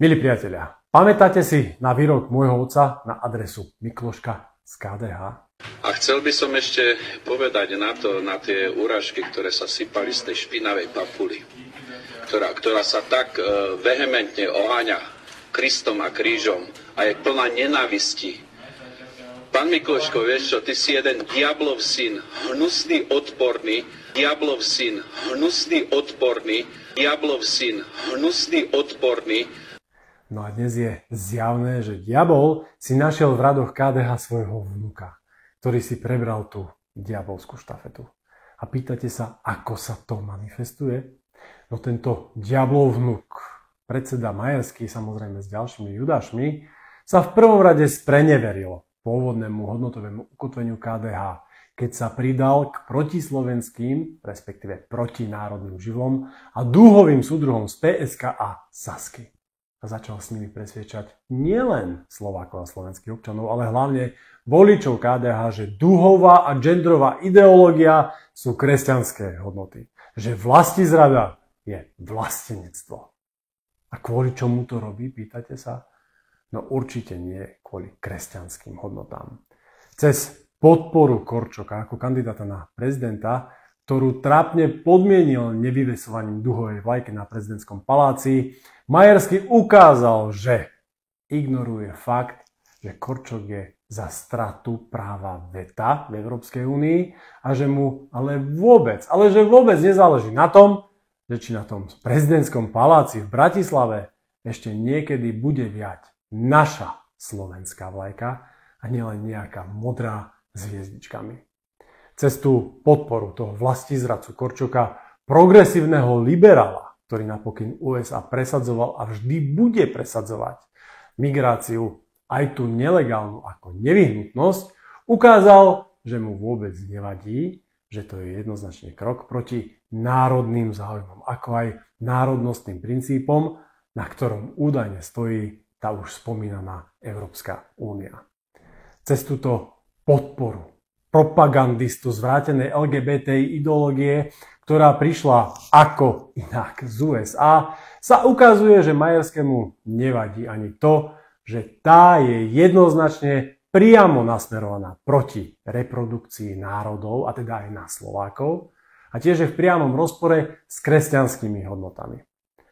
Milí priatelia, pamätáte si na výrok môjho otca na adresu Mikloška z KDH? A chcel by som ešte povedať na tie úražky, ktoré sa sypali z tej špinavej papuly, ktorá sa tak vehementne oháňa Kristom a krížom a je plná nenávisti. Pán Mikloško, vieš čo, ty si jeden diablov syn, hnusný, odporný, diablov syn, hnusný, odporný, diablov syn, hnusný, odporný. No a dnes je zjavné, že diabol si našiel v radoch KDH svojho vnuka, ktorý si prebral tú diabolskú štafetu. A pýtate sa, ako sa to manifestuje? No tento diablov vnuk, predseda Majerský, samozrejme s ďalšími judášmi, sa v prvom rade spreneveril pôvodnému hodnotovému ukotveniu KDH, keď sa pridal k protislovenským, respektíve protinárodným živlom a dúhovým súdruhom z PSK a Sasky. A začal s nimi presviečať nielen Slovákov a slovenských občanov, ale hlavne voličov KDH, že dúhová a genderová ideológia sú kresťanské hodnoty. Že vlastizrada je vlastenectvo. A kvôli čomu to robí, pýtate sa? No určite nie kvôli kresťanským hodnotám. Cez podporu Korčoka ako kandidáta na prezidenta, ktorú trápne podmienil nevyvesovaním duhovej vlajky na prezidentskom paláci, Majerský ukázal, že ignoruje fakt, že Korčok je za stratu práva veta v Európskej únii a že mu ale vôbec nezáleží na tom, že či na tom prezidentskom paláci v Bratislave ešte niekedy bude viať naša slovenská vlajka a nielen nejaká modrá s hviezdičkami. Cez tú podporu toho vlastizradcu Korčoka, progresívneho liberála, ktorý napokyn USA presadzoval a vždy bude presadzovať migráciu, aj tú nelegálnu ako nevyhnutnosť, ukázal, že mu vôbec nevadí, že to je jednoznačne krok proti národným záujmom, ako aj národnostným princípom, na ktorom údajne stojí tá už spomínaná Európska únia. Cez túto podporu propagandistu zvrátenej LGBTI ideológie, ktorá prišla ako inak z USA, sa ukazuje, že Majerskému nevadí ani to, že tá je jednoznačne priamo nasmerovaná proti reprodukcii národov, a teda aj na Slovákov, a tiež je v priamom rozpore s kresťanskými hodnotami.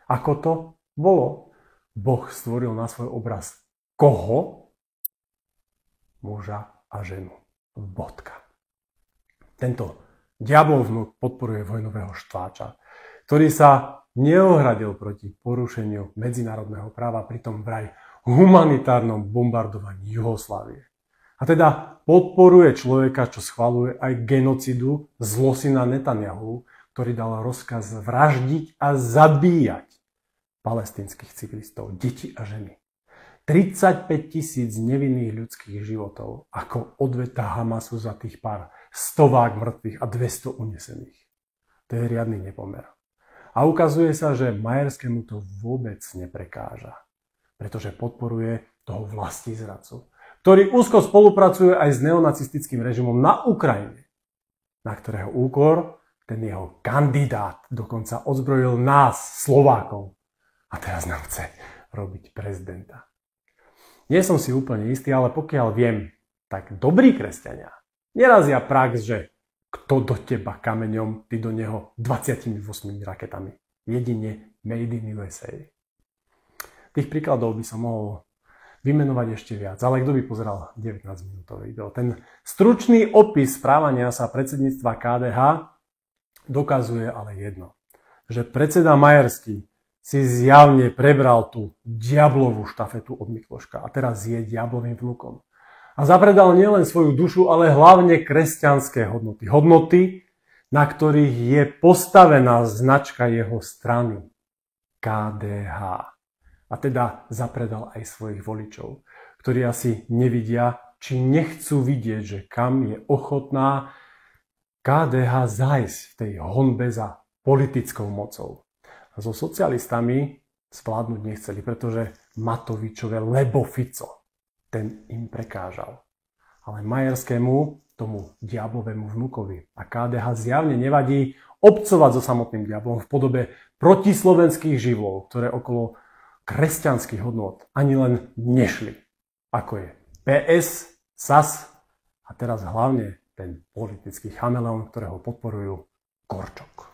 Ako to bolo? Boh stvoril na svoj obraz koho? Muža a ženu. Bodka. Tento diablov vnuk podporuje vojnového štváča, ktorý sa neohradil proti porušeniu medzinárodného práva pri tom vraj humanitárnom bombardovaní Juhoslávie. A teda podporuje človeka, čo schvaľuje aj genocidu zlosina Netanjahu, ktorý dal rozkaz vraždiť a zabíjať palestínskych civilistov, deti a ženy. 35 000 nevinných ľudských životov ako odveta Hamasu za tých pár stovák mŕtvych a 200 unesených. To je riadny nepomer. A ukazuje sa, že Majerskému to vôbec neprekáža, pretože podporuje toho vlastizradcu, ktorý úzko spolupracuje aj s neonacistickým režimom na Ukrajine, na ktorého úkor ten jeho kandidát dokonca odzbrojil nás, Slovákov, a teraz nám chce robiť prezidenta. Nie som si úplne istý, ale pokiaľ viem, tak dobrí kresťania nerazia prax, že kto do teba kameňom, ty do neho 28 raketami. Jedine made in USA. Tých príkladov by som mohol vymenovať ešte viac, ale kto by pozeral 19-minútové video? Ten stručný opis správania sa predsedníctva KDH dokazuje ale jedno, že predseda Majerský si zjavne prebral tú diablovú štafetu od Mikloška a teraz je diablovým vnukom. A zapredal nielen svoju dušu, ale hlavne kresťanské hodnoty. Hodnoty, na ktorých je postavená značka jeho strany. KDH. A teda zapredal aj svojich voličov, ktorí asi nevidia, či nechcú vidieť, že kam je ochotná KDH zájsť v tej honbe za politickou mocou. A so socialistami zvládnuť nechceli, pretože Matovičové lebo Fico, ten im prekážal. Ale Majerskému, tomu diablovému vnukovi a KDH zjavne nevadí obcovať so samotným diablom v podobe protislovenských živlov, ktoré okolo kresťanských hodnôt ani len nešli. Ako je PS, SAS a teraz hlavne ten politický chameleon, ktorého podporujú Korčok.